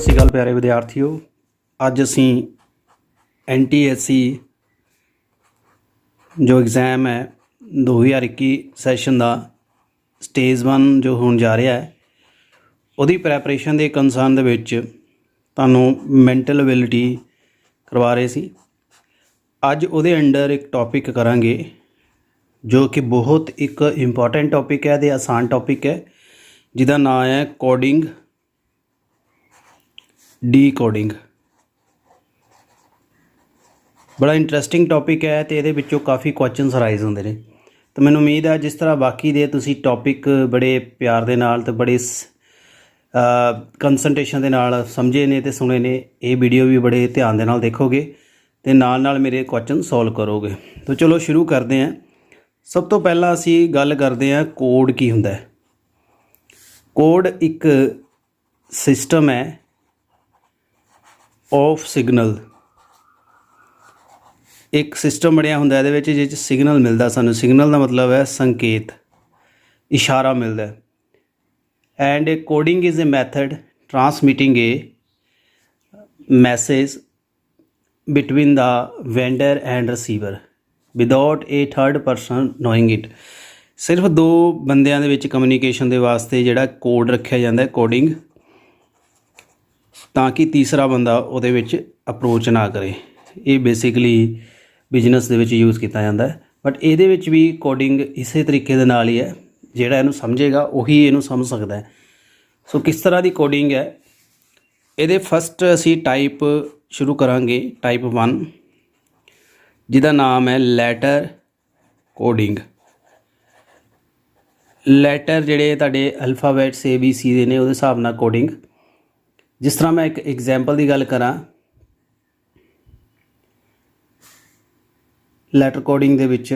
सत श्री अकाल प्यारे विद्यार्थियों। अज असी NTSC जो एग्ज़ाम है 2021 सैशन का स्टेज 1 जो होने जा रहा है उसदी प्रैपरेशन के कंसर्न दे विच तुहानूं मैंटल एबिलिटी करवा रहे सी। अज उहदे अंडर एक टॉपिक करांगे जो कि बहुत एक इंपॉर्टेंट टॉपिक है, तो आसान टॉपिक है जिसका नाम है कोडिंग डी कोडिंग। बड़ा इंटरस्टिंग टॉपिक है तो ये काफ़ी क्वेश्चनस राइज होंगे ने। तो मैनूं उम्मीद है जिस तरह बाकी दे तुसी टॉपिक बड़े प्यार दे नाल ते बड़े कंसनट्रेशन दे नाल समझे ने ते सुने ने, ये वीडियो भी बड़े ध्यान दे नाल देखोगे तो नाल नाल मेरे क्वेश्चन सॉल्व करोगे। तो चलो शुरू करते हैं। सब तो पहला असी गल करते हैं कोड की हुंदा है। कोड एक सिस्टम है ऑफ सिग्नल, एक सिस्टम बनया हुंदा है जिस विच सिग्नल मिलता सानूं। सिग्नल का मतलब है संकेत, इशारा मिलता है। And A coding is a method transmitting A message between the vendor and receiver without A third person knowing it. सिर्फ दो बंदियां दे विच कम्यूनीकेशन दे वास्ते जिहड़ा कोड रखा जाता है कोडिंग, ताकि तीसरा बंदा उहदे विच अप्रोच ना करे। ये बेसिकली बिजनेस दे विच यूज़ किया जाता है। बट ये विच भी कोडिंग इस तरीके दे नाल ही है, जिहड़ा इहनूं समझेगा उही इहनूं समझ सकता है। सो किस तरह की कोडिंग है, ये फस्ट असी टाइप शुरू करांगे टाइप 1 जिहदा नाम है लैटर कोडिंग। लैटर जिहड़े तुहाडे अल्फाबैट्स ABC दे ने उहदे हिसाब नाल कोडिंग। जिस तरह मैं एक एग्जाम्पल की गल करा, लैटर कोडिंग दे विच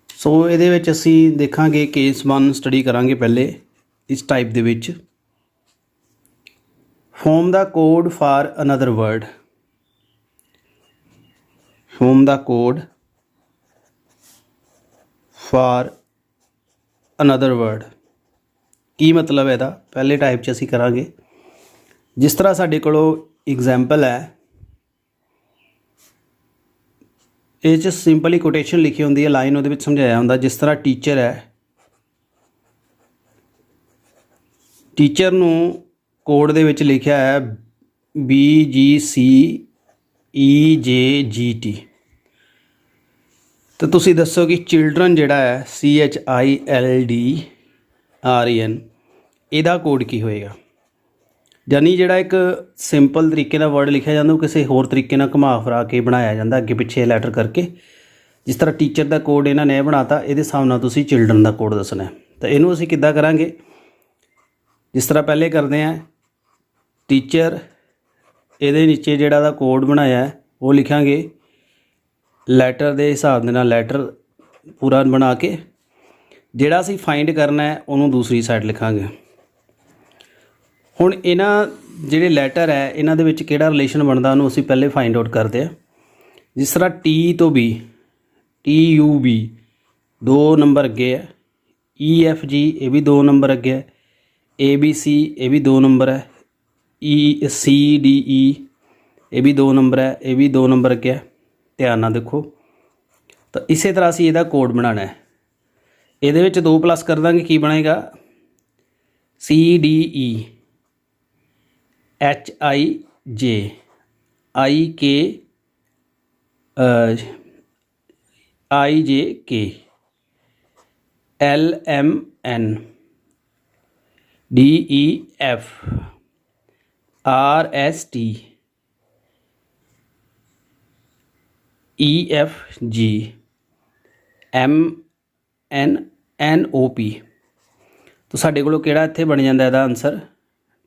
सो इहदे विच असी देखांगे केस 1 स्टडी करांगे पहले इस type they which. Form the code for another word. Form the code for another word की मतलब है। पहले टाइप च असी करांगे। जिस तरह साडे कोलों एग्जाम्पल है, ये सिंपली कोटेशन लिखी होंदी है, लाइन उहदे विच समझाया होंदा। जिस तरह टीचर है, टीचर नूं कोड दे विच लिखिया है BGCEJGT। तो तुसी दसो कि चिल्ड्रन जिहड़ा है CHILDREN इहदा कोड की होएगा। यानी जिहड़ा एक सिंपल तरीके नाल वर्ड लिखा जाता किसी होर तरीके नाल घुमा फिरा के बनाया जाता अगे पिछे लैटर करके। जिस तरह टीचर का कोड इन्हां ने बनाता, ये हिसाब नाल तुसीं चिल्ड्रन का कोड दसना है। तो इनू असीं किद्दां करांगे, जिस तरह पहले करते हैं टीचर, ये नीचे जिहड़ा कोड बनाया है वो लिखांगे लैटर के हिसाब नाल, लैटर पूरा बना के जिहड़ा असीं फाइंड करना है उन्होंने दूसरी साइड लिखांगे। हुण इन्हां जिहड़े लैटर है इन्हां दे विच किहड़ा रिलेशन बनदा उन्होंने असीं पहले फाइंड आउट करते हैं। जिस तरह T तो B, TUB 2 नंबर अगे है, EFG ये भी 2 नंबर अगे है, ABC ये भी 2 नंबर है, CDE ये भी 2 नंबर है, ये भी 2 नंबर अगे है। ध्यान नाल देखो। तो इस तरह असीं इहदा कोड बनाना है। ये 2 प्लस कर देंगे, की बनेगा CDE HIJ IJK LMN DEF RST EFG MNOP। तो साडे कोलों किहड़ा इत्थे बन जांदा इहदा आंसर।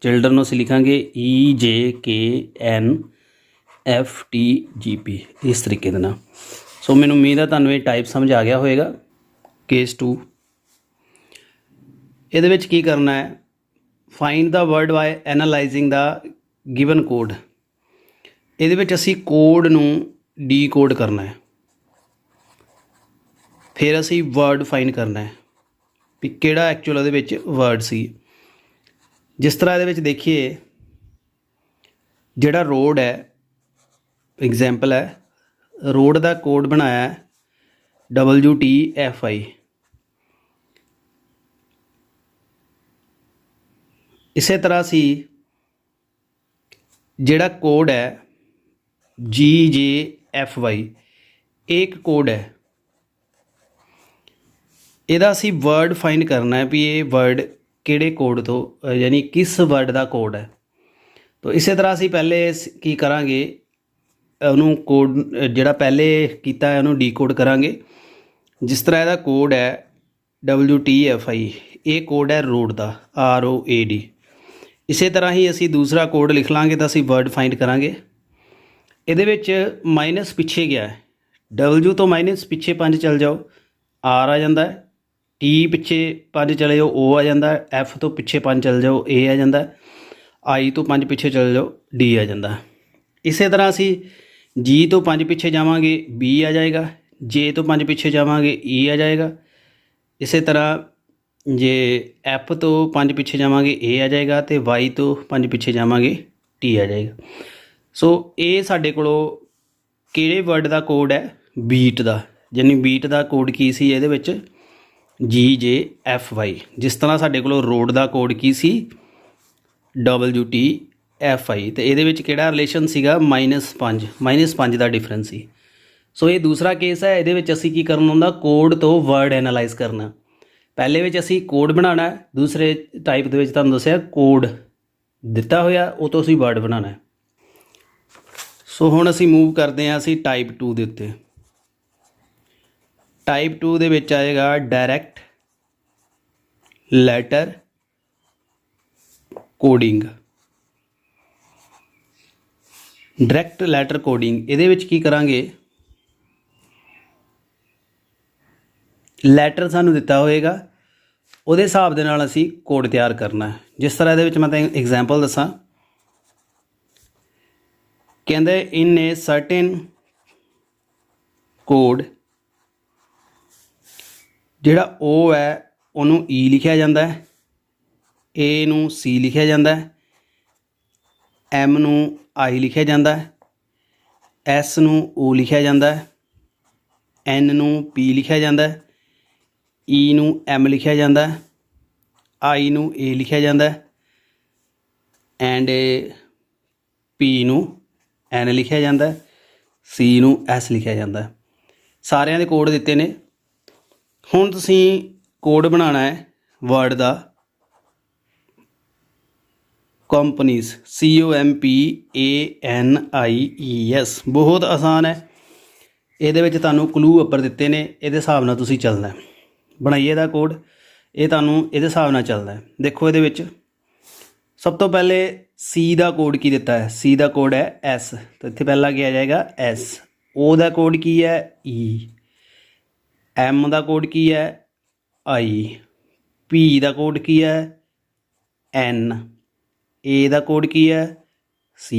चिल्ड्रन असीं लिखांगे EJKNFTGP इस तरीके दे नाल। सो मैनूं उम्मीद है तुहानूं ये टाइप समझ आ गया होएगा। केस 2 इहदे विच की करना है, find the word by analysing the given code. इहदे विच असीं कोड नूं डी कोड करना है। फिर असी वर्ड फाइंड करना है भी किहड़ा एक्चुअल उहदे विच वर्ड सी। जिस तरह ये देखिए जिहड़ा रोड है एग्जाम्पल है, रोड का कोड बनाया WTFI। इसे तरह सी जिहड़ा कोड है GJFY, एक कोड है, ਇਹਦਾ ਅਸੀਂ वर्ड फाइंड करना है भी ये वर्ड ਕਿਹੜੇ कोड तो यानी किस वर्ड का कोड है। तो इस तरह ਅਸੀਂ पहले की करांगे ਉਹਨੂੰ कोड ਜਿਹੜਾ पहले ਕੀਤਾ है ਉਹਨੂੰ ਡੀਕੋਡ ਕਰਾਂਗੇ। जिस तरह ਇਹਦਾ कोड है WTFI, ये कोड है रोड का ROAD। इसे तरह ही ਅਸੀਂ दूसरा कोड लिख लांगे तो ਅਸੀਂ वर्ड फाइंड करांगे। ਇਹਦੇ ਵਿੱਚ माइनस पिछे गया है, W तो माइनस पिछे 5 चल जाओ R आ जाता है, T पिछे 5 चले जाओ O आ जाता है, F तो पिछे 5 चल जाओ A आ जाता है, I तो 5 पिछे चल जाओ D आ जाता है। इस तरह असी G तो 5 पिछे जावांगे B आ जाएगा, J तो 5 पिछे जावांगे E आ जाएगा। इस तरह जे F तो 5 पिछे जावांगे A आ जाएगा, तो Y तो 5 पिछे जावांगे T आ जाएगा। सो ये साडे कोलों किहड़े वर्ड का कोड है, बीट का, यानी बीट का कोड की सी इहदे विच GJFY। जिस तरह साडे कोलों रोड का कोड की सी WTFI, तो ये किहड़ा रिलेशन सीगा -5 का डिफरेंस सी। सो ये दूसरा केस है, ये असी की करना होंदा कोड तो वर्ड एनालाइज करना। पहले विच असी कोड बनाना, दूसरे टाइप दे विच तुहानूं दस्सिआ कोड दिता होया वो तो असी वर्ड बनाना है। सो हुण असी मूव करते हैं असी टाइप 2 के उत्ते। टाइप 2 दे विच आएगा direct letter coding. Direct letter coding इहदे विच की करांगे, लैटर सानूं दिता होएगा उहदे हिसाब दे नाल असी कोड तैयार करना है। जिस तरह इहदे विच मैं तुहानूं एग्जाम्पल दसां, कहते इन ए सर्टेन कोड जिहड़ा O है उन्होंने E लिखा जाता है, A नूं C लिखा जाता है, M नूं I लिखा जाता है, S नूं O लिखा जाता है, N नूं P लिखा जाता है, E नूं M लिखा जाता है, I नूं A लिखा जाता है, एंड P नूं N लिखा जाता है, C नूं S लिखा जाता है। सारिਆਂ ਦੇ कोड दिते ने। हुण तुसीं कोड बनाना है वर्ड का कंपनीज COMPANIES। बहुत आसान है, ये तुहानूं क्लू उपर दिते ने, ये हिसाब नाल तुसीं चलना है। बनाइए दा कोड, ये तुहानूं ये हिसाब नाल चलना है। देखो ये सब तो पहले C का कोड की दिता है, C का कोड है S, तो इत्थे पहला क्या आ जाएगा S। O का कोड की है E, M का कोड की है I, P का कोड की है N, A का कोड की है C,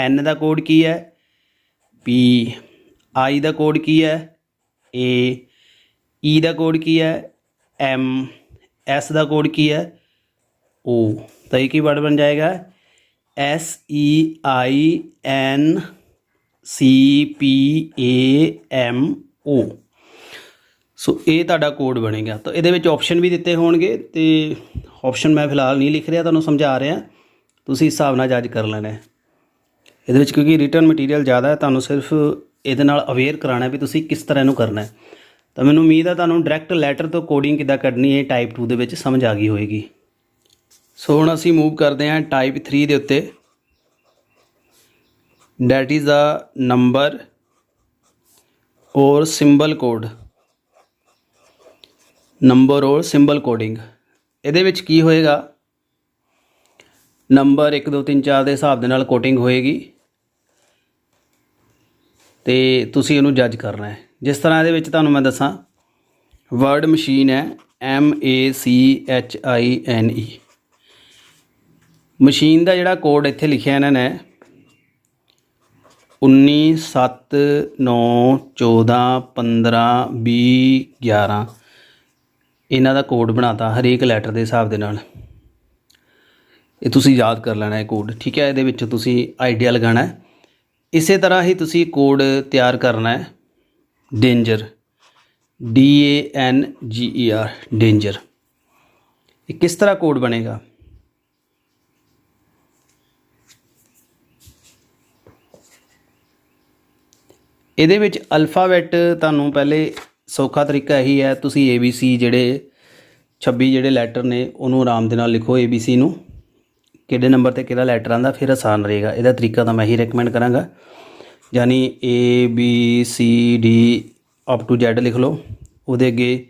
N का कोड की है P, I का कोड की है A, E का कोड की है M, S का कोड की है O। तो एक ही वर्ड बन जाएगा SEINCPAMO। सो ये तुहाडा कोड बनेगा। तो ये ऑप्शन भी दिते होणगे, तो ऑप्शन मैं फिलहाल नहीं लिख रहा, तुहानूं समझा रहा, तुसीं हिसाब नाल जज कर लेना है। ये क्योंकि रिटन मटीरियल ज़्यादा है, तुहानूं सिर्फ ये नाल अवेयर कराना भी तुसीं किस तरह इहनूं करना है। तो मैनूं उम्मीद है तुहानूं डायरैक्ट लैटर तो कोडिंग किद्दां कढनी है टाइप 2 दे विच समझ आ गई होएगी। सो हुण असीं मूव करते हैं टाइप 3 के उत्ते, डैट इज़ अ नंबर और सिंबल कोड। नंबर और सिंबल कोडिंग इहदे विच की होएगा, नंबर 1 2 3 4 के हिसाब दे नाल कोडिंग होएगी, तो तुसीं इहनूं जज करना है। जिस तरह इहदे विच तुहानूं मैं दसां, वर्ड मशीन है MACHINE। मशीन का जिहड़ा कोड इत्थे लिखिआ इन्हां ने 19 7 9 14 15 20 11 इन्हां दा कोड बनाता हरेक लैटर के हिसाब दे नाल। ਇਹ ਤੁਸੀਂ ਯਾਦ ਕਰ ਲੈਣਾ ਹੈ ਕੋਡ, ਠੀਕ ਹੈ। ਇਹਦੇ ਵਿੱਚ ਤੁਸੀਂ ਆਈਡੀਆ ਲਗਾਉਣਾ ਹੈ। ਇਸੇ ਤਰ੍ਹਾਂ ਹੀ ਤੁਸੀਂ ਕੋਡ ਤਿਆਰ ਕਰਨਾ ਹੈ ਡੇਂਜਰ, DANGER, ਡੇਂਜਰ। ਇਹ ਕਿਸ ਤਰ੍ਹਾਂ ਕੋਡ ਬਣੇਗਾ? ਇਹਦੇ ਵਿੱਚ ਅਲਫਾਬੈਟ ਤੁਹਾਨੂੰ ਪਹਿਲੇ ਸੌਖਾ ਤਰੀਕਾ ਇਹੀ ਹੈ, ਤੁਸੀਂ ABC ਜਿਹੜੇ 26 ਜਿਹੜੇ ਲੈਟਰ ਨੇ ਉਹਨੂੰ ਆਰਾਮ ਦੇ ਨਾਲ ਲਿਖੋ, ABC ਨੂੰ ਕਿਹੜੇ ਨੰਬਰ 'ਤੇ ਕਿਹੜਾ ਲੈਟਰ ਆਉਂਦਾ, ਫਿਰ ਆਸਾਨ ਰਹੇਗਾ। ਇਹਦਾ ਤਰੀਕਾ ਤਾਂ ਮੈਂ ਹੀ ਰეკਮੈਂਡ ਕਰਾਂਗਾ, ਯਾਨੀ ABCD ਅਪ ਟੂ Z ਲਿਖ ਲਓ, ਉਹਦੇ ਅੱਗੇ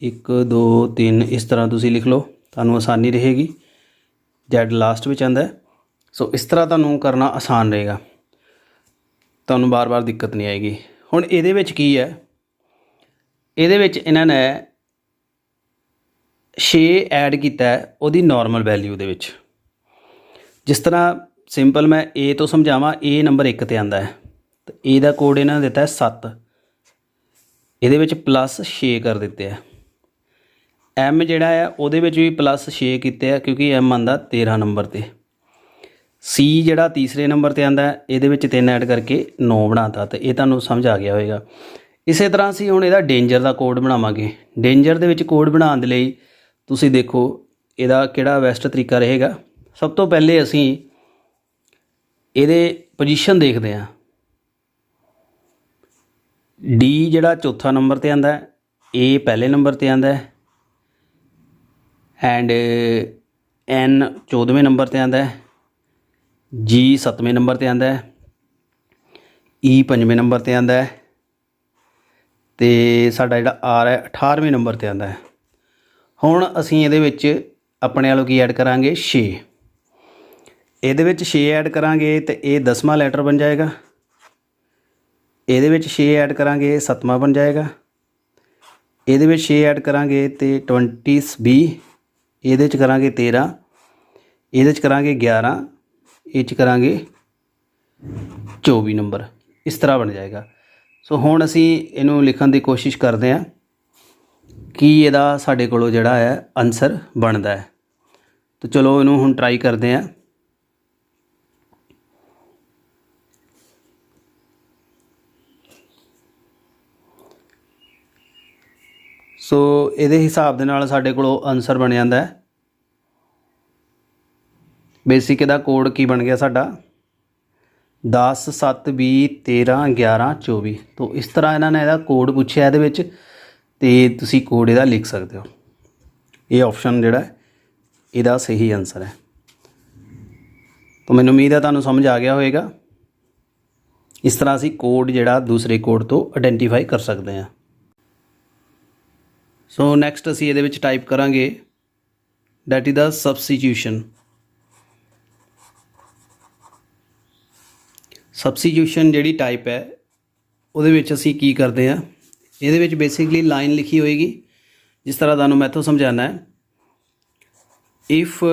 1 2 3 ਇਸ ਤਰ੍ਹਾਂ ਤੁਸੀਂ ਲਿਖ ਲਓ, ਤੁਹਾਨੂੰ ਆਸਾਨੀ ਰਹੇਗੀ। Z ਲਾਸਟ ਵਿੱਚ ਆਉਂਦਾ, ਸੋ ਇਸ ਤਰ੍ਹਾਂ ਤੁਹਾਨੂੰ ਕਰਨਾ ਆਸਾਨ ਰਹੇਗਾ, ਤੁਹਾਨੂੰ ਬਾਰ-ਬਾਰ ਦਿੱਕਤ ਨਹੀਂ ਆਏਗੀ। ਹੁਣ ਇਹਦੇ ਵਿੱਚ ਕੀ ਹੈ, ਇਹਦੇ ਵਿੱਚ ਇਹਨਾਂ ਨੇ 6 ਐਡ ਕੀਤਾ ਉਹਦੀ ਨੋਰਮਲ ਵੈਲਿਊ ਦੇ ਵਿੱਚ। ਜਿਸ ਤਰ੍ਹਾਂ ਸਿੰਪਲ ਮੈਂ A ਤੋਂ ਸਮਝਾਵਾਂ, A ਨੰਬਰ 1 'ਤੇ ਆਉਂਦਾ ਹੈ, ਤਾਂ A ਦਾ ਕੋਡ ਇਹਨਾਂ ਨੇ ਦਿੱਤਾ 7, ਇਹਦੇ ਵਿੱਚ +6 ਕਰ ਦਿੱਤੇ ਆ। M ਜਿਹੜਾ ਹੈ ਉਹਦੇ ਵਿੱਚ ਵੀ +6 ਕੀਤੇ ਆ, ਕਿਉਂਕਿ M ਆਉਂਦਾ 13 ਨੰਬਰ 'ਤੇ। C ਜਿਹੜਾ ਤੀਸਰੇ ਨੰਬਰ 'ਤੇ ਆਉਂਦਾ, ਇਹਦੇ ਵਿੱਚ 3 ਐਡ ਕਰਕੇ 9 ਬਣਾਤਾ, ਤਾਂ ਇਹ ਤੁਹਾਨੂੰ ਸਮਝ ਆ ਗਿਆ ਹੋਵੇਗਾ। ਇਸੇ ਤਰ੍ਹਾਂ ਅਸੀਂ ਹੁਣ ਇਹਦਾ ਡੇਂਜਰ ਦਾ ਕੋਡ ਬਣਾਵਾਂਗੇ। ਡੇਂਜਰ ਦੇ ਵਿੱਚ ਕੋਡ ਬਣਾਉਣ ਦੇ ਲਈ ਤੁਸੀਂ ਦੇਖੋ ਇਹਦਾ ਕਿਹੜਾ ਬੈਸਟ ਤਰੀਕਾ ਰਹੇਗਾ। ਸਭ ਤੋਂ ਪਹਿਲੇ ਅਸੀਂ ਇਹਦੇ ਪੋਜੀਸ਼ਨ ਦੇਖਦੇ ਹਾਂ। D ਜਿਹੜਾ ਚੌਥਾ ਨੰਬਰ 'ਤੇ ਆਉਂਦਾ, A ਪਹਿਲੇ ਨੰਬਰ 'ਤੇ ਆਉਂਦਾ, ਐਂਡ N 14ਵੇਂ ਨੰਬਰ 'ਤੇ ਆਉਂਦਾ, G 7ਵੇਂ ਨੰਬਰ 'ਤੇ ਆਉਂਦਾ, E 5ਵੇਂ ਨੰਬਰ 'ਤੇ ਆਉਂਦਾ, ਅਤੇ ਸਾਡਾ ਜਿਹੜਾ R ਹੈ 18ਵੇਂ ਨੰਬਰ 'ਤੇ ਆਉਂਦਾ ਹੈ। ਹੁਣ ਅਸੀਂ ਇਹਦੇ ਵਿੱਚ ਆਪਣੇ ਵੱਲੋਂ ਕੀ ਐਡ ਕਰਾਂਗੇ, 6। ਇਹਦੇ ਵਿੱਚ 6 ਐਡ ਕਰਾਂਗੇ ਅਤੇ ਇਹ 10ਵਾਂ ਲੈਟਰ ਬਣ ਜਾਏਗਾ। ਇਹਦੇ ਵਿੱਚ 6 ਐਡ ਕਰਾਂਗੇ 7ਵਾਂ ਬਣ ਜਾਏਗਾ। ਇਹਦੇ ਵਿੱਚ 6 ਐਡ ਕਰਾਂਗੇ ਅਤੇ 20 ਇਹਦੇ 'ਚ ਕਰਾਂਗੇ 13, ਇਹਦੇ 'ਚ ਕਰਾਂਗੇ 11, ਇਹ 'ਚ ਕਰਾਂਗੇ 24 ਨੰਬਰ, ਇਸ ਤਰ੍ਹਾਂ ਬਣ ਜਾਏਗਾ। ਸੋ ਹੁਣ ਅਸੀਂ ਇਹਨੂੰ ਲਿਖਣ ਦੀ ਕੋਸ਼ਿਸ਼ ਕਰਦੇ ਹਾਂ ਕਿ ਇਹਦਾ ਸਾਡੇ ਕੋਲੋਂ ਜਿਹੜਾ ਹੈ ਆਨਸਰ ਬਣਦਾ ਹੈ। ਤਾਂ ਚਲੋ ਇਹਨੂੰ ਹੁਣ ਟਰਾਈ ਕਰਦੇ ਹਾਂ। ਸੋ ਇਹਦੇ ਹਿਸਾਬ ਦੇ ਨਾਲ ਸਾਡੇ ਕੋਲੋਂ ਆਨਸਰ ਬਣ ਜਾਂਦਾ ਹੈ। ਬੇਸਿਕ ਇਹਦਾ ਕੋਡ ਕੀ ਬਣ ਗਿਆ ਸਾਡਾ, 10 7 20 13 11 24। ਤੋਂ ਇਸ ਤਰ੍ਹਾਂ ਇਹਨਾਂ ਨੇ ਇਹਦਾ ਕੋਡ ਪੁੱਛਿਆ ਇਹਦੇ ਵਿੱਚ, ਅਤੇ ਤੁਸੀਂ ਕੋਡ ਇਹਦਾ ਲਿਖ ਸਕਦੇ ਹੋ। ਇਹ ਆਪਸ਼ਨ ਜਿਹੜਾ ਇਹਦਾ ਸਹੀ ਆਨਸਰ ਹੈ। ਤਾਂ ਮੈਨੂੰ ਉਮੀਦ ਹੈ ਤੁਹਾਨੂੰ ਸਮਝ ਆ ਗਿਆ ਹੋਵੇਗਾ। ਇਸ ਤਰ੍ਹਾਂ ਅਸੀਂ ਕੋਡ ਜਿਹੜਾ ਦੂਸਰੇ ਕੋਡ ਤੋਂ ਆਇਡੈਂਟੀਫਾਈ ਕਰ ਸਕਦੇ ਹਾਂ। ਸੋ ਨੈਕਸਟ ਅਸੀਂ ਇਹਦੇ ਵਿੱਚ ਟਾਈਪ ਕਰਾਂਗੇ that is the substitution. Substitution ਜਿਹੜੀ ਟਾਈਪ ਹੈ ਉਹਦੇ ਵਿੱਚ ਅਸੀਂ ਕੀ ਕਰਦੇ ਹਾਂ, ਇਹਦੇ ਵਿੱਚ ਬੇਸਿਕਲੀ ਲਾਈਨ ਲਿਖੀ ਹੋਏਗੀ, ਜਿਸ ਤਰ੍ਹਾਂ ਤੁਹਾਨੂੰ ਮੈਥੋਂ ਸਮਝਾਉਣਾ ਹੈ। If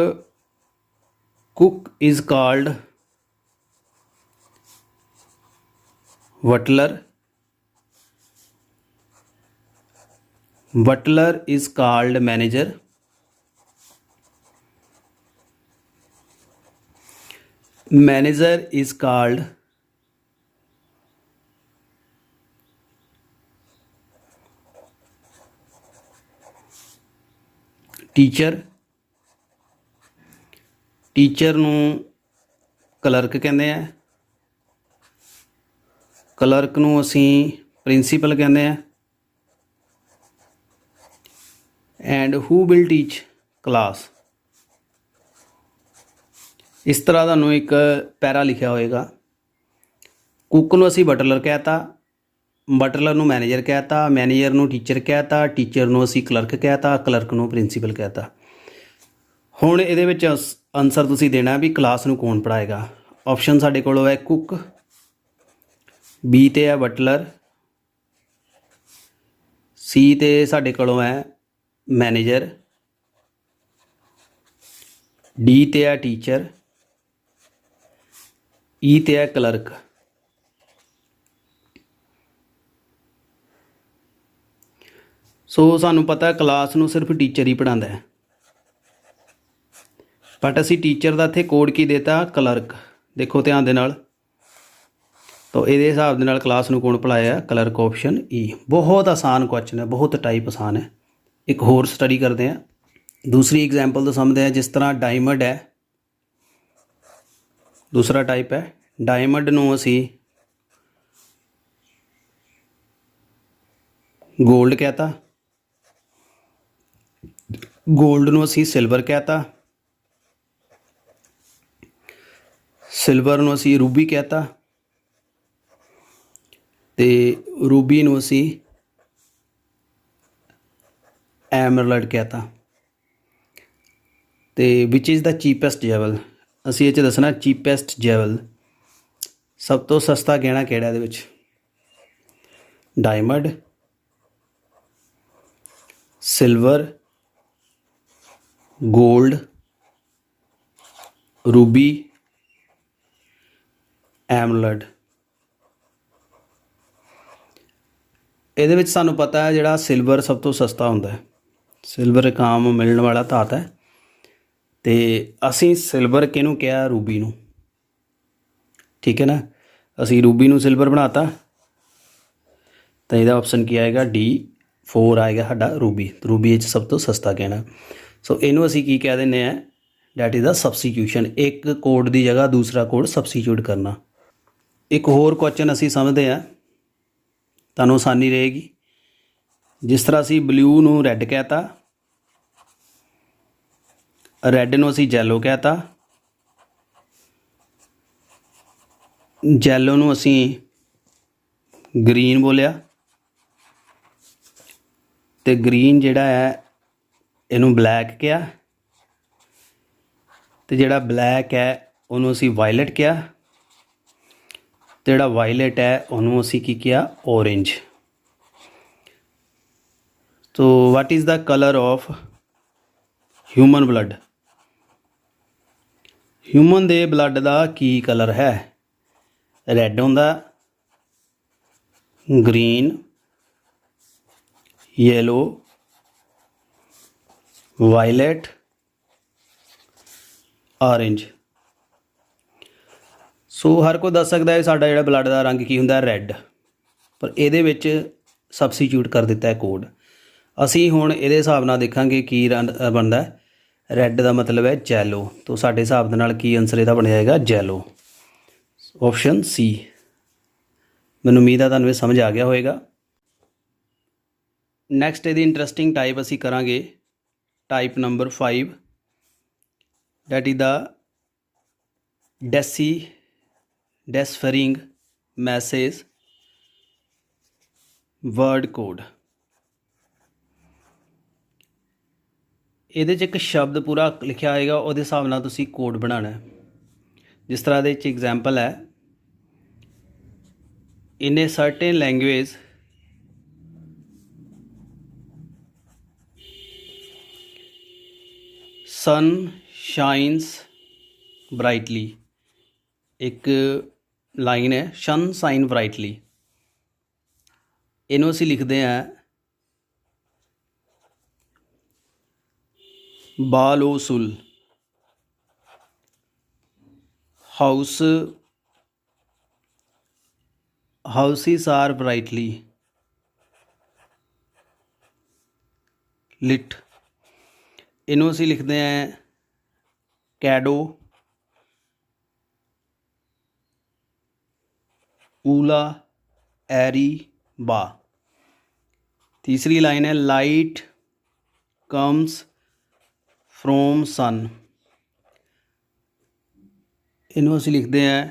cook is called Butler, butler is called manager, manager is called teacher, teacher ਨੂੰ ਕਲਰਕ ਕਹਿੰਦੇ ਆ, ਕਲਰਕ ਨੂੰ ਅਸੀਂ ਪ੍ਰਿੰਸੀਪਲ ਕਹਿੰਦੇ ਆ, and who will teach class. ਇਸ ਤਰ੍ਹਾਂ ਤੁਹਾਨੂੰ ਇੱਕ ਪੈਰਾ ਲਿਖਿਆ ਹੋਏਗਾ। ਕੁੱਕ ਨੂੰ ਅਸੀਂ ਬਟਲਰ ਕਹਿ ਤਾ, ਬਟਲਰ ਨੂੰ ਮੈਨੇਜਰ ਕਹਿ ਤਾ, ਮੈਨੇਜਰ ਨੂੰ ਟੀਚਰ ਕਹਿ ਤਾ, ਟੀਚਰ ਨੂੰ ਅਸੀਂ ਕਲਰਕ ਕਹਿ ਤਾ, ਕਲਰਕ ਨੂੰ ਪ੍ਰਿੰਸੀਪਲ ਕਹਿ ਤਾ। ਹੁਣ ਇਹਦੇ ਵਿੱਚ ਆਨਸਰ ਤੁਸੀਂ ਦੇਣਾ ਵੀ ਕਲਾਸ ਨੂੰ ਕੌਣ ਪੜ੍ਹਾਏਗਾ। ਆਪਸ਼ਨ ਸਾਡੇ ਕੋਲ ਹੈ ਕੁੱਕ, B 'ਤੇ ਹੈ ਬਟਲਰ, C 'ਤੇ ਸਾਡੇ ਕੋਲੋਂ ਹੈ ਮੈਨੇਜਰ, D 'ਤੇ ਹੈ ਟੀਚਰ, E 'ਤੇ ਹੈ ਕਲਰਕ। ਸੋ ਸਾਨੂੰ ਪਤਾ ਕਲਾਸ ਨੂੰ ਸਿਰਫ ਟੀਚਰ ਹੀ ਪੜ੍ਹਾਉਂਦਾ ਹੈ। ਬਟ ਅਸੀਂ ਟੀਚਰ ਦਾ ਇੱਥੇ ਕੋਡ ਕੀ ਦੇਤਾ, ਕਲਰਕ। ਦੇਖੋ ਧਿਆਨ ਦੇ ਨਾਲ, ਤਾਂ ਇਹਦੇ ਹਿਸਾਬ ਦੇ ਨਾਲ ਕਲਾਸ ਨੂੰ ਕੌਣ ਭੁਲਾਇਆ, ਕਲਰਕ, ਆਪਸ਼ਨ ਈ। ਬਹੁਤ ਆਸਾਨ ਕੁਐਸਚਨ ਹੈ, ਬਹੁਤ ਟਾਈਪ ਆਸਾਨ ਹੈ। ਇੱਕ ਹੋਰ ਸਟੱਡੀ ਕਰਦੇ ਹਾਂ, ਦੂਸਰੀ ਐਗਜ਼ਾਮਪਲ ਤੋਂ ਸਮਝਦੇ ਹਾਂ। ਜਿਸ ਤਰ੍ਹਾਂ ਡਾਇਮੰਡ ਹੈ, ਦੂਸਰਾ ਟਾਈਪ ਹੈ। ਡਾਇਮੰਡ ਨੂੰ ਅਸੀਂ ਗੋਲਡ ਕਹਿਤਾ, ਗੋਲਡ ਨੂੰ ਅਸੀਂ ਸਿਲਵਰ ਕਹਿਤਾ, ਸਿਲਵਰ ਨੂੰ ਅਸੀਂ ਰੂਬੀ ਕਹਿਤਾ, ਤੇ ਰੂਬੀ ਨੂੰ ਅਸੀਂ ਐਮਰਲਡ ਕਹਿਤਾ। ਤੇ ਵਿਚ ਇਜ਼ ਦਾ ਚੀਪੈਸਟ ਜੈਵਲ, ਅਸੀਂ ਇਹ 'ਚ ਦੱਸਣਾ ਚੀਪੈਸਟ ਜੈਵਲ, ਸਭ ਤੋਂ ਸਸਤਾ ਗਹਿਣਾ ਕਿਹੜਾ ਇਹਦੇ ਵਿੱਚ, ਡਾਇਮੰਡ, ਸਿਲਵਰ, ਗੋਲਡ, ਰੂਬੀ, ਐਮਰਲਡ। ਇਹਦੇ ਵਿੱਚ ਸਾਨੂੰ ਪਤਾ ਹੈ ਜਿਹੜਾ ਸਿਲਵਰ ਸਭ ਤੋਂ ਸਸਤਾ ਹੁੰਦਾ ਹੈ, ਸਿਲਵਰ ਇੱਕ ਆਮ ਮਿਲਣ ਵਾਲਾ ਧਾਤ ਹੈ। ਅਤੇ ਅਸੀਂ ਸਿਲਵਰ ਕਿਹਨੂੰ ਕਿਹਾ, ਰੂਬੀ ਨੂੰ, ਠੀਕ ਹੈ ਨਾ। ਅਸੀਂ ਰੂਬੀ ਨੂੰ ਸਿਲਵਰ ਬਣਾਤਾ, ਤਾਂ ਇਹਦਾ ਆਪਸ਼ਨ ਕੀ ਆਏਗਾ, D4 ਆਏਗਾ ਸਾਡਾ, ਰੂਬੀ। ਰੂਬੀ ਵਿੱਚ ਸਭ ਤੋਂ ਸਸਤਾ ਕਹਿਣਾ। ਸੋ ਇਹਨੂੰ ਅਸੀਂ ਕੀ ਕਹਿ ਦਿੰਦੇ ਹਾਂ, ਡੈਟ ਇਜ਼ ਦਾ ਸਬਸਟੀਟਿਊਸ਼ਨ। ਇੱਕ ਕੋਡ ਦੀ ਜਗ੍ਹਾ ਦੂਸਰਾ ਕੋਡ ਸਬਸਟੀਟਿਊਟ ਕਰਨਾ। ਇੱਕ ਹੋਰ ਕੁਐਸਚਨ ਅਸੀਂ ਸਮਝਦੇ ਹਾਂ, ਤੁਹਾਨੂੰ ਆਸਾਨੀ ਰਹੇਗੀ। ਜਿਸ ਤਰ੍ਹਾਂ ਅਸੀਂ ਬਲੂ ਨੂੰ ਰੈੱਡ ਕਹਿਤਾ, ਰੈੱਡ ਨੂੰ ਅਸੀਂ ਜੈਲੋ ਕਹਿਤਾ, ਜੈਲੋ ਨੂੰ ਅਸੀਂ ਗਰੀਨ ਬੋਲਿਆ, ਅਤੇ ਗਰੀਨ ਜਿਹੜਾ ਹੈ ਇਹਨੂੰ ਬਲੈਕ ਕਿਹਾ, ਅਤੇ ਜਿਹੜਾ ਬਲੈਕ ਹੈ ਉਹਨੂੰ ਅਸੀਂ ਵਾਇਲਟ ਕਿਹਾ, ਅਤੇ ਜਿਹੜਾ ਵਾਇਲਟ ਹੈ ਉਹਨੂੰ ਅਸੀਂ ਕੀ ਕਿਹਾ, orange. So what is the colour of human blood, human ਦੇ ਬਲੱਡ ਦਾ ਕੀ ਕਲਰ ਹੈ, ਰੈੱਡ ਹੁੰਦਾ, ਗਰੀਨ, ਯੈਲੋ, ਵਾਇਲਟ, ਔਰੇਂਜ। ਸੋ ਹਰ ਕੋਈ ਦੱਸ ਸਕਦਾ ਹੈ ਸਾਡਾ ਜਿਹੜਾ ਬਲੱਡ ਦਾ ਰੰਗ ਕੀ ਹੁੰਦਾ, ਰੈੱਡ। ਪਰ ਇਹਦੇ ਵਿੱਚ ਸਬਸਟੀਟਿਊਟ ਕਰ ਦਿੱਤਾ ਹੈ ਕੋਡ। ਅਸੀਂ ਹੁਣ ਇਹਦੇ ਹਿਸਾਬ ਨਾਲ ਦੇਖਾਂਗੇ ਕੀ ਰੰਗ ਬਣਦਾ। ਰੈੱਡ ਦਾ ਮਤਲਬ ਹੈ ਜੈਲੋ, ਤਾਂ ਸਾਡੇ ਹਿਸਾਬ ਦੇ ਨਾਲ ਕੀ ਆਨਸਰ ਇਹਦਾ ਬਣਿਆ ਜਾਏਗਾ, ਜੈਲੋ, ਆਪਸ਼ਨ ਸੀ। ਮੈਨੂੰ ਉਮੀਦ ਹੈ ਤੁਹਾਨੂੰ ਇਹ ਸਮਝ ਆ ਗਿਆ ਹੋਵੇਗਾ। ਨੈਕਸਟ ਇਹਦੀ ਇੰਟਰਸਟਿੰਗ ਟਾਈਪ ਅਸੀਂ ਕਰਾਂਗੇ, type number 5, that is the deciphering message word code. ਇਹਦੇ 'ਚ ਇੱਕ ਸ਼ਬਦ ਪੂਰਾ ਲਿਖਿਆ ਹੋਏਗਾ, ਉਹਦੇ ਹਿਸਾਬ ਨਾਲ ਤੁਸੀਂ ਕੋਡ ਬਣਾਉਣਾ ਹੈ। ਜਿਸ ਤਰ੍ਹਾਂ ਦੇ 'ਚ ਐਗਜ਼ਾਮਪਲ ਹੈ, ਇਨ ਏ certain language sun shines brightly, ਇੱਕ ਲਾਈਨ ਹੈ sun shine brightly, ਇਹਨੂੰ ਅਸੀਂ ਲਿਖਦੇ ਹਾਂ ਬਾਲੋਸੁਲ, houses are brightly lit, ਇਹਨੂੰ ਅਸੀਂ ਲਿਖਦੇ ਹਾਂ ਕੈਡੋ ਊਲਾ ਐਰੀ ਬਾ। ਤੀਸਰੀ ਲਾਈਨ ਹੈ ਲਾਈਟ ਕਮਸ ਫਰੋਮ ਸਨ, ਇਹਨੂੰ ਅਸੀਂ ਲਿਖਦੇ ਹਾਂ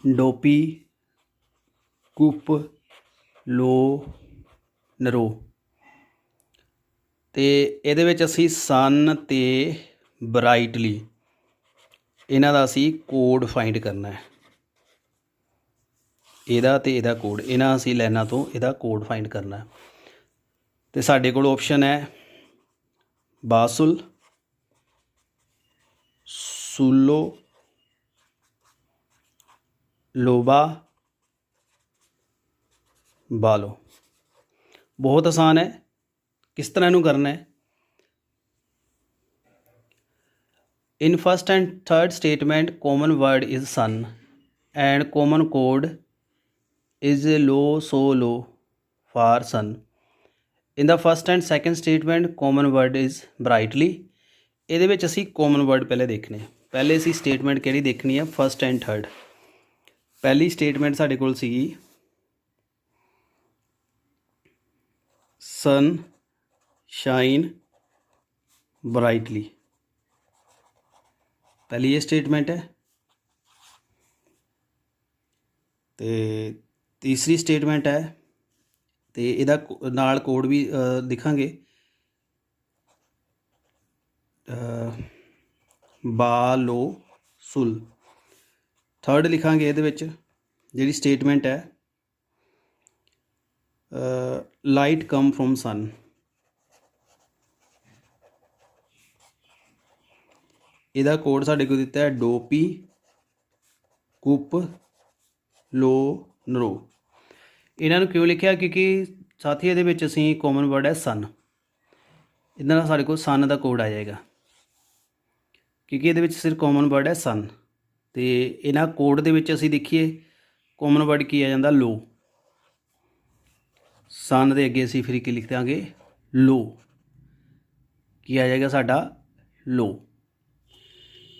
ਡੋਪੀ ਕੁਪ ਲੋ ਨਰੋ। ਅਤੇ ਇਹਦੇ ਵਿੱਚ ਅਸੀਂ ਸਨ ਅਤੇ ਬਰਾਈਟਲੀ ਇਹਨਾਂ ਦਾ ਅਸੀਂ ਕੋਡ ਫਾਈਂਡ ਕਰਨਾ ਹੈ, ਇਹਦਾ ਅਤੇ ਇਹਦਾ ਕੋਡ, ਇਹਨਾਂ ਅਸੀਂ ਲਾਈਨਾਂ ਤੋਂ ਇਹਦਾ ਕੋਡ ਫਾਈਂਡ ਕਰਨਾ। ਅਤੇ ਸਾਡੇ ਕੋਲ ਆਪਸ਼ਨ ਹੈ ਬਾਸੁਲ, ਸੂਲੋ, ਲੋਬਾ, ਬਾਲੋ। ਬਹੁਤ ਆਸਾਨ ਹੈ। ਕਿਸ ਤਰ੍ਹਾਂ ਇਹਨੂੰ ਕਰਨਾ ਹੈ, In first and third statement, common word is sun and common code is low, so low for sun. In the first and second statement, common word is brightly. ਇਹਦੇ ਵਿੱਚ ਅਸੀਂ common word ਪਹਿਲੇ ਦੇਖਣੇ। ਪਹਿਲੇ ਅਸੀਂ statement ਕਿਹੜੀ ਦੇਖਣੀ ਹੈ, first and third। ਪਹਿਲੀ statement ਸਾਡੇ ਕੋਲ ਸੀਗੀ sun shine brightly। ਪਹਿਲੀ ਇਹ ਸਟੇਟਮੈਂਟ ਹੈ। ਤੇ ਤੀਸਰੀ ਸਟੇਟਮੈਂਟ ਹੈ ਤੇ ਇਹਦਾ ਨਾਲ ਕੋਡ ਵੀ ਲਿਖਾਂਗੇ ਬਾਲੋ ਸੁਲ। ਥਰਡ ਲਿਖਾਂਗੇ ਇਹਦੇ ਵਿੱਚ ਜਿਹੜੀ ਸਟੇਟਮੈਂਟ ਹੈ ਲਾਈਟ ਕਮ ਫਰੋਮ ਸਨ। ਇਹਦਾ ਕੋਡ ਸਾਡੇ ਕੋਲ ਦਿੱਤਾ ਹੈ ਡੋਪੀ ਕੁਪ ਲੋ ਨਰੋ। ਇਹਨਾਂ ਨੂੰ ਕਿਉਂ ਲਿਖਿਆ ਕਿਉਂਕਿ ਸਾਥੀ ਇਹਦੇ ਵਿੱਚ ਅਸੀਂ ਕਾਮਨ ਵਰਡ ਹੈ ਸਨ। ਇਹਦੇ ਨਾਲ ਸਾਡੇ ਕੋਲ ਸਨ ਦਾ ਕੋਡ ਆ ਜਾਏਗਾ ਕਿਉਂਕਿ ਇਹਦੇ ਵਿੱਚ ਸਿਰਫ ਕਾਮਨ ਵਰਡ ਹੈ ਸਨ। ਅਤੇ ਇਹਨਾਂ ਕੋਡ ਦੇ ਵਿੱਚ ਅਸੀਂ ਦੇਖੀਏ ਕਾਮਨ ਵਰਡ ਕੀ ਆ ਜਾਂਦਾ ਲੋ। ਸਨ ਦੇ ਅੱਗੇ ਅਸੀਂ ਫਿਰ ਕੀ ਲਿਖ ਦਾਂਗੇ ਲੋ। ਕੀ ਆ ਜਾਏਗਾ ਸਾਡਾ ਲੋ।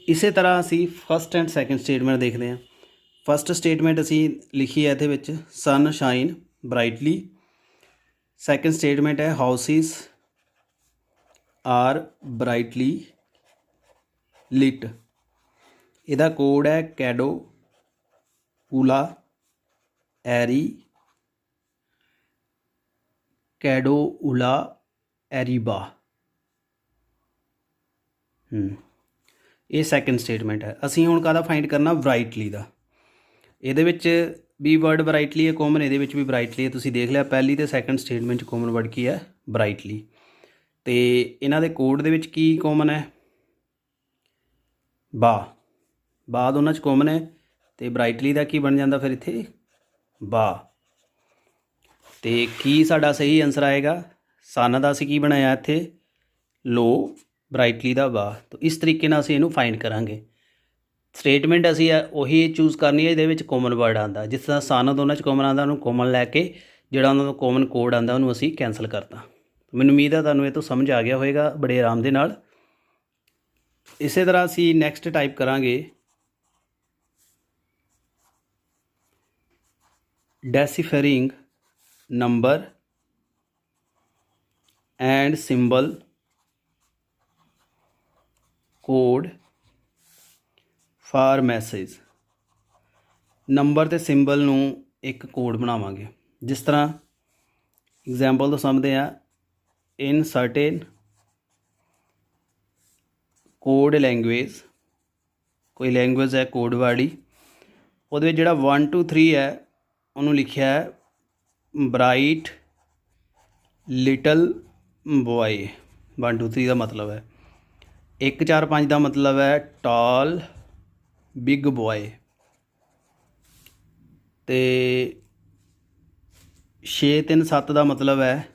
ਇਸੇ ਤਰ੍ਹਾਂ ਅਸੀਂ ਫਸਟ ਐਂਡ ਸੈਕਿੰਡ ਸਟੇਟਮੈਂਟ ਦੇਖਦੇ ਹਾਂ। ਫਸਟ ਸਟੇਟਮੈਂਟ ਅਸੀਂ ਲਿਖੀ ਹੈ ਇਹਦੇ ਵਿੱਚ ਸਨ ਸ਼ਾਈਨ ਬਰਾਈਟਲੀ। ਸੈਕਿੰਡ ਸਟੇਟਮੈਂਟ ਹੈ ਹਾਊਸਿਸ ਆਰ ਬਰਾਈਟਲੀ ਲਿਟ। ਇਹਦਾ ਕੋਡ ਹੈ ਕੈਡੋ ਉਲਾ ਐਰੀ ਕੈਡੋ ਉਲਾ ਐਰੀਬਾ। ਇਹ ਸੈਕਿੰਡ ਸਟੇਟਮੈਂਟ ਹੈ। ਅਸੀਂ ਹੁਣ ਕਾਹਦਾ ਫਾਈਂਡ ਕਰਨਾ ਬਰਾਈਟਲੀ ਦਾ। ਇਹਦੇ ਵਿੱਚ ਵੀ ਵਰਡ ਬਰਾਈਟਲੀ ਹੈ ਕਾਮਨ, ਇਹਦੇ ਵਿੱਚ ਵੀ ਬਰਾਈਟਲੀ ਹੈ। ਤੁਸੀਂ ਦੇਖ ਲਿਆ ਪਹਿਲੀ ਤੇ ਸੈਕਿੰਡ ਸਟੇਟਮੈਂਟ 'ਚ ਕਾਮਨ ਵਰਡ ਕੀ ਹੈ ਬਰਾਈਟਲੀ। ਅਤੇ ਇਹਨਾਂ ਦੇ ਕੋਡ ਦੇ ਵਿੱਚ ਕੀ ਕਾਮਨ ਹੈ ਬਾ। ਬਾ ਦੋਨਾਂ 'ਚ ਕਾਮਨ ਹੈ ਅਤੇ ਬਰਾਈਟਲੀ ਦਾ ਕੀ ਬਣ ਜਾਂਦਾ ਫਿਰ ਇੱਥੇ ਬਾ। ਅਤੇ ਕੀ ਸਾਡਾ ਸਹੀ ਆਨਸਰ ਆਏਗਾ ਸਨ ਦਾ ਅਸੀਂ ਕੀ ਬਣਾਇਆ ਇੱਥੇ ਲੋ, ਬਰਾਈਟਲੀ ਦਾ ਬਾ। ਤਾਂ ਇਸ ਤਰੀਕੇ ਨਾਲ ਅਸੀਂ ਇਹਨੂੰ ਫਾਈਂਡ ਕਰਾਂਗੇ। ਸਟੇਟਮੈਂਟ ਅਸੀਂ ਉਹੀ ਚੂਜ਼ ਕਰਨੀ ਹੈ ਜਿਹਦੇ ਵਿੱਚ ਕਾਮਨ ਵਰਡ ਆਉਂਦਾ। ਜਿਸ ਤਰ੍ਹਾਂ ਸਨ ਦੋਨਾਂ 'ਚ ਕਾਮਨ ਆਉਂਦਾ ਉਹਨੂੰ ਕਾਮਨ ਲੈ ਕੇ ਜਿਹੜਾ ਉਹਨਾਂ ਦਾ ਕਾਮਨ ਕੋਡ ਆਉਂਦਾ ਉਹਨੂੰ ਅਸੀਂ ਕੈਂਸਲ ਕਰਤਾ। ਮੈਨੂੰ ਉਮੀਦ ਹੈ ਤੁਹਾਨੂੰ ਇਹ ਤੋਂ ਸਮਝ ਆ ਗਿਆ ਹੋਵੇਗਾ ਬੜੇ ਆਰਾਮ ਦੇ ਨਾਲ। ਇਸੇ ਤਰ੍ਹਾਂ ਅਸੀਂ ਨੈਕਸਟ ਟਾਈਪ ਕਰਾਂਗੇ deciphering number and symbol code for message. Number ਅਤੇ ਸਿੰਬਲ ਨੂੰ ਇੱਕ ਕੋਡ ਬਣਾਵਾਂਗੇ। ਜਿਸ ਤਰ੍ਹਾਂ ਐਗਜ਼ਾਮਪਲ ਤੋਂ ਸਮਝਦੇ ਹਾਂ ਇਨ ਸਰਟੇਨ ਕੋਡ ਲੈਂਗੁਏਜ। ਕੋਈ ਲੈਂਗੁਏਜ ਹੈ ਕੋਡ ਵਾਲੀ, ਉਹਦੇ ਵਿੱਚ ਜਿਹੜਾ 1 2 3 ਹੈ ਉਹਨੂੰ ਲਿਖਿਆ ਹੈ ਬਰਾਈਟ ਲਿਟਲ ਬੋਏ। 1 2 3 ਦਾ ਮਤਲਬ ਹੈ 1 4 5 ਦਾ ਮਤਲਬ ਹੈ ਟਾਲ ਬਿਗ ਬੋਏ। ਅਤੇ 6 3 7 ਦਾ ਮਤਲਬ ਹੈ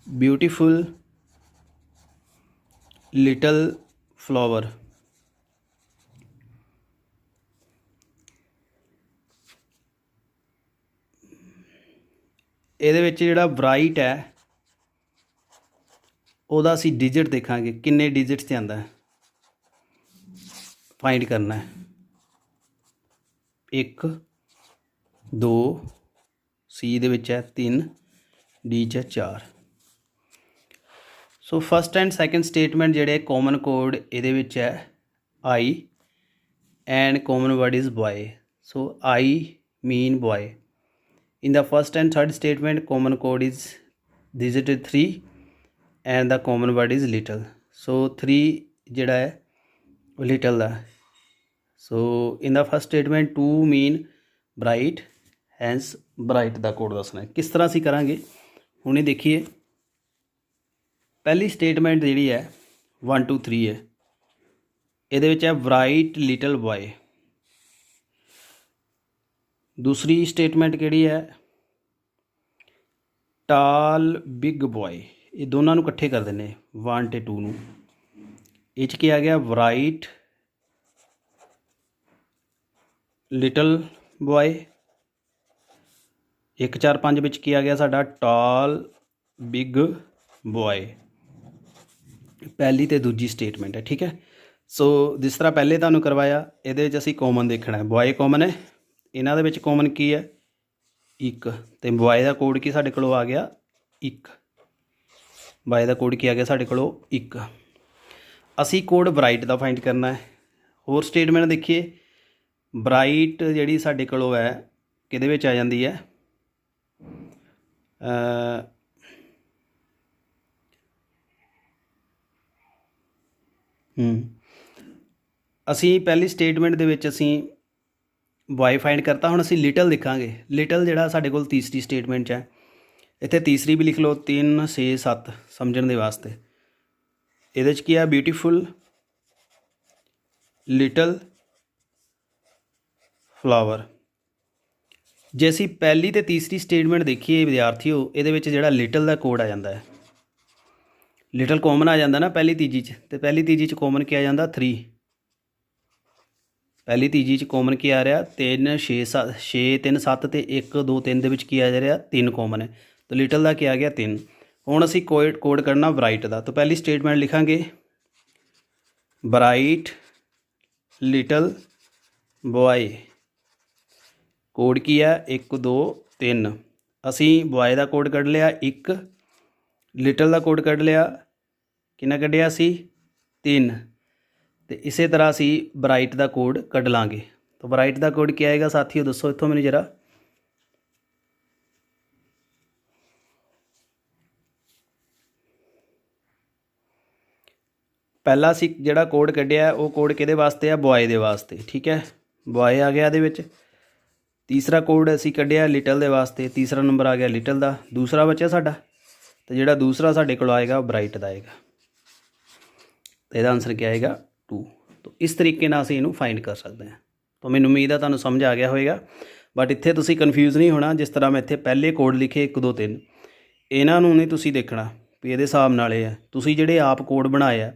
ਬਿਊਟੀਫੁਲ ਲਿਟਲ ਫਲਾਵਰ। ਇਹਦੇ ਵਿੱਚ ਜਿਹੜਾ ਬਰਾਈਟ ਹੈ ਉਹਦਾ ਅਸੀਂ ਡਿਜਿਟ ਦੇਖਾਂਗੇ ਕਿੰਨੇ ਡਿਜਿਟਸ 'ਤੇ ਆਉਂਦਾ ਫਾਈਂਡ ਕਰਨਾ ਹੈ। 1 2 ਸੀ ਦੇ ਵਿੱਚ ਹੈ 3 ਡੀ 'ਚ ਹੈ 4। So first and second statement ਜਿਹੜੇ ਕਾਮਨ ਕੋਡ ਇਹਦੇ ਵਿੱਚ ਹੈ I and common word is boy. So I mean boy. In the first and third statement common code is digit 3 and the common word is little. So 3 ਜਿਹੜਾ ਹੈ ਉਹ little the. So in the first statement 2 mean bright, hence bright the code ਦੱਸਣਾ ਹੈ। ਕਿਸ ਤਰ੍ਹਾਂ ਅਸੀਂ ਕਰਾਂਗੇ ਹੁਣੇ ਦੇਖੀਏ। ਪਹਿਲੀ ਸਟੇਟਮੈਂਟ ਜਿਹੜੀ ਹੈ 1 2 3 ਹੈ। ਇਹਦੇ ਵਿੱਚ ਹੈ ਬਰਾਈਟ ਲਿਟਲ ਬੋਏ। ਦੂਸਰੀ ਸਟੇਟਮੈਂਟ ਕਿਹੜੀ ਹੈ ਟਾਲ ਬਿਗ ਬੋਏ। ਇਹ ਦੋਨਾਂ ਨੂੰ ਇਕੱਠੇ ਕਰ ਦਿੰਦੇ 1 ਅਤੇ 2 ਨੂੰ। ਇਹ 'ਚ ਕੀ ਆ ਗਿਆ ਬ੍ਰਾਈਟ ਲਿਟਲ ਬॉय। 1 4 5 ਵਿੱਚ ਕੀ ਆ ਗਿਆ ਸਾਡਾ ਟਾਲ ਬਿਗ ਬॉय। ਪਹਿਲੀ ਤੇ ਦੂਜੀ ਸਟੇਟਮੈਂਟ ਹੈ ਠੀਕ ਹੈ। ਸੋ ਜਿਸ ਤਰ੍ਹਾਂ ਪਹਿਲੇ ਤੁਹਾਨੂੰ ਕਰਵਾਇਆ ਇਹਦੇ ਵਿੱਚ ਅਸੀਂ ਕਾਮਨ ਦੇਖਣਾ ਹੈ। ਬॉय ਕਾਮਨ ਹੈ, ਇਹਨਾਂ ਦੇ ਵਿੱਚ ਕਾਮਨ ਕੀ ਹੈ 1 ਤੇ ਬॉय ਦਾ ਕੋਡ ਕੀ ਸਾਡੇ ਕੋਲੋਂ ਆ ਗਿਆ 1। ਬॉय ਦਾ ਕੋਡ ਕੀ ਆ ਗਿਆ ਸਾਡੇ ਕੋਲੋਂ 1। ਅਸੀਂ ਕੋਡ ਬ੍ਰਾਈਟ ਦਾ ਫਾਈਂਡ ਕਰਨਾ ਹੈ। ਹੋਰ ਸਟੇਟਮੈਂਟ ਦੇਖੀਏ, ਬ੍ਰਾਈਟ ਜਿਹੜੀ ਸਾਡੇ ਕੋਲੋਂ ਹੈ ਕਿਹਦੇ ਵਿੱਚ ਆ ਜਾਂਦੀ ਹੈ ਅਸੀਂ ਪਹਿਲੀ ਸਟੇਟਮੈਂਟ ਦੇ ਵਿੱਚ ਅਸੀਂ ਬॉय ਫਾਈਂਡ ਕਰਤਾ। ਹੁਣ ਅਸੀਂ ਲਿਟਲ ਲਿਖਾਂਗੇ। ਲਿਟਲ ਜਿਹੜਾ ਸਾਡੇ ਕੋਲ ਤੀਸਰੀ ਸਟੇਟਮੈਂਟ 'ਚ ਹੈ। ਇੱਥੇ ਤੀਸਰੀ ਵੀ ਲਿਖ ਲਓ 3 6 7 ਸਮਝਣ ਦੇ ਵਾਸਤੇ। ਇਹਦੇ 'ਚ ਕੀ ਆ ਬਿਊਟੀਫੁਲ ਲਿਟਲ ਫਲਾਵਰ। ਜੇ ਅਸੀਂ ਪਹਿਲੀ ਤੇ ਤੀਸਰੀ ਸਟੇਟਮੈਂਟ ਦੇਖੀਏ ਵਿਦਿਆਰਥੀਓ, ਇਹਦੇ ਵਿੱਚ ਜਿਹੜਾ ਲਿਟਲ ਦਾ ਕੋਡ ਆ ਜਾਂਦਾ ਹੈ। ਲਿਟਲ ਕਾਮਨ ਆ ਜਾਂਦਾ ਨਾ ਪਹਿਲੀ ਤੀਜੀ 'ਚ, ਤੇ ਪਹਿਲੀ ਤੀਜੀ 'ਚ ਕਾਮਨ ਕੀ ਆ ਜਾਂਦਾ 3। ਪਹਿਲੀ ਤੀਜੀ 'ਚ ਕਾਮਨ ਕੀ ਆ ਰਿਹਾ 3 6 7 6 3 7 ਤੇ 1 2 3 ਦੇ ਵਿੱਚ ਕੀ ਆ ਜਾ ਰਿਹਾ 3 ਕਾਮਨ ਹੈ। ਤਾਂ ਲਿਟਲ ਦਾ ਕੀ ਆ ਗਿਆ 3। ਹੁਣ ਅਸੀਂ ਕੋਡ ਕਰਨਾ ਬ੍ਰਾਈਟ ਦਾ। ਤਾਂ ਪਹਿਲੀ ਸਟੇਟਮੈਂਟ ਲਿਖਾਂਗੇ ਬ੍ਰਾਈਟ ਲਿਟਲ ਬॉय। ਕੋਡ ਕੀ ਹੈ 1 2 3। ਅਸੀਂ ਬॉय ਦਾ ਕੋਡ ਕੱਢ ਲਿਆ 1, ਲਿਟਲ ਦਾ ਕੋਡ ਕੱਢ ਲਿਆ, ਕਿੰਨਾ ਕੱਢਿਆ ਸੀ 3। ਤੇ ਇਸੇ ਤਰ੍ਹਾਂ ਅਸੀਂ ਬ੍ਰਾਈਟ ਦਾ ਕੋਡ ਕੱਢ ਲਾਂਗੇ। ਤਾਂ ਬ੍ਰਾਈਟ ਦਾ ਕੋਡ ਕੀ ਆਏਗਾ ਸਾਥੀਓ ਦੱਸੋ ਇੱਥੋਂ ਮੈਨੂੰ ਜਰਾ। ਪਹਿਲਾ ਅਸੀਂ ਜਿਹੜਾ ਕੋਡ ਕੱਢਿਆ ਉਹ ਕੋਡ ਕਿਹਦੇ ਵਾਸਤੇ ਆ ਬॉय ਦੇ ਵਾਸਤੇ ਠੀਕ ਹੈ। ਬॉय ਆ ਗਿਆ ਇਹਦੇ ਵਿੱਚ। ਤੀਸਰਾ ਕੋਡ ਅਸੀਂ ਕੱਢਿਆ ਲਿਟਲ ਦੇ ਵਾਸਤੇ, ਤੀਸਰਾ ਨੰਬਰ ਆ ਗਿਆ ਲਿਟਲ ਦਾ। ਦੂਸਰਾ ਬਚਿਆ ਸਾਡਾ, ਤੇ ਜਿਹੜਾ ਦੂਸਰਾ ਸਾਡੇ ਕੋਲ ਆਏਗਾ ਉਹ ਬ੍ਰਾਈਟ ਦਾ ਆਏਗਾ। ਤੇ ਇਹਦਾ ਆਨਸਰ ਕੀ ਆਏਗਾ 2। ਤਾਂ ਇਸ ਤਰੀਕੇ ਨਾਲ ਅਸੀਂ ਇਹਨੂੰ ਫਾਈਂਡ ਕਰ ਸਕਦੇ ਹਾਂ। ਤਾਂ ਮੈਨੂੰ ਉਮੀਦ ਹੈ ਤੁਹਾਨੂੰ ਸਮਝ ਆ ਗਿਆ ਹੋਵੇਗਾ। ਬਟ ਇੱਥੇ ਤੁਸੀਂ ਕਨਫਿਊਜ਼ ਨਹੀਂ ਹੋਣਾ। ਜਿਸ ਤਰ੍ਹਾਂ ਮੈਂ ਇੱਥੇ ਪਹਿਲੇ ਕੋਡ ਲਿਖੇ 1 2 3, ਇਹਨਾਂ ਨੂੰ ਨਹੀਂ ਤੁਸੀਂ ਦੇਖਣਾ ਵੀ ਇਹਦੇ ਹਿਸਾਬ ਨਾਲ ਇਹ ਹੈ। ਤੁਸੀਂ ਜਿਹੜੇ ਆਪ ਕੋਡ ਬਣਾਏ ਆ,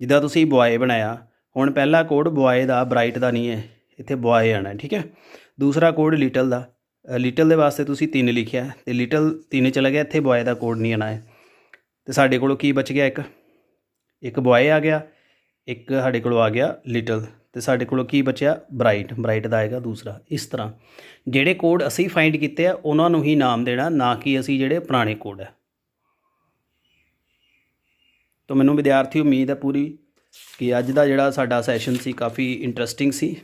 ਜਿੱਦਾਂ ਤੁਸੀਂ ਬॉय ਬਣਾਇਆ, ਹੁਣ ਪਹਿਲਾ ਕੋਡ ਬॉय ਦਾ ਬ੍ਰਾਈਟ ਦਾ ਨਹੀਂ ਹੈ, ਇੱਥੇ ਬॉय ਆਣਾ ਠੀਕ ਹੈ। ਦੂਸਰਾ ਕੋਡ ਲਿਟਲ ਦਾ, ਲਿਟਲ ਦੇ ਵਾਸਤੇ ਤੁਸੀਂ 3 ਲਿਖਿਆ ਤੇ ਲਿਟਲ 3 ਚਲਾ ਗਿਆ, ਇੱਥੇ ਬॉय ਦਾ ਕੋਡ ਨਹੀਂ ਆਣਾ ਹੈ। ਤੇ ਸਾਡੇ ਕੋਲੋਂ ਕੀ ਬਚ ਗਿਆ ਇੱਕ ਬॉय ਆ ਗਿਆ, ਇੱਕ ਸਾਡੇ ਕੋਲੋਂ ਆ ਗਿਆ ਲਿਟਲ, ਤੇ ਸਾਡੇ ਕੋਲੋਂ ਕੀ ਬਚਿਆ ਬ੍ਰਾਈਟ ਦਾ ਆਏਗਾ ਦੂਸਰਾ। ਇਸ ਤਰ੍ਹਾਂ ਜਿਹੜੇ ਕੋਡ ਅਸੀਂ ਫਾਈਂਡ ਕੀਤੇ ਆ ਉਹਨਾਂ ਨੂੰ ਹੀ ਨਾਮ ਦੇਣਾ, ਨਾ ਕਿ ਅਸੀਂ ਜਿਹੜੇ ਪੁਰਾਣੇ ਕੋਡ ਹੈ। ਤਾਂ ਮੈਨੂੰ ਵਿਦਿਆਰਥੀ ਉਮੀਦ ਹੈ ਪੂਰੀ ਕਿ ਅੱਜ ਦਾ ਜਿਹੜਾ ਸਾਡਾ ਸੈਸ਼ਨ ਸੀ ਕਾਫੀ ਇੰਟਰਸਟਿੰਗ ਸੀ।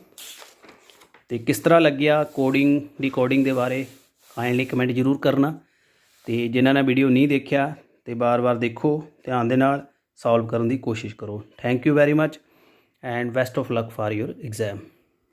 ਤੇ ਕਿਸ ਤਰ੍ਹਾਂ ਲੱਗਿਆ ਕੋਡਿੰਗ ਦੇ ਬਾਰੇ ਕਾਈਂਡਲੀ ਕਮੈਂਟ ਜ਼ਰੂਰ ਕਰਨਾ। ਤੇ ਜਿਨ੍ਹਾਂ ਨੇ ਵੀਡੀਓ ਨਹੀਂ ਦੇਖਿਆ ਤੇ ਬਾਰ-ਬਾਰ ਦੇਖੋ, ਧਿਆਨ ਦੇ ਨਾਲ ਸੋਲਵ ਕਰਨ ਦੀ ਕੋਸ਼ਿਸ਼ ਕਰੋ। Thank you very much and best of luck for your exam.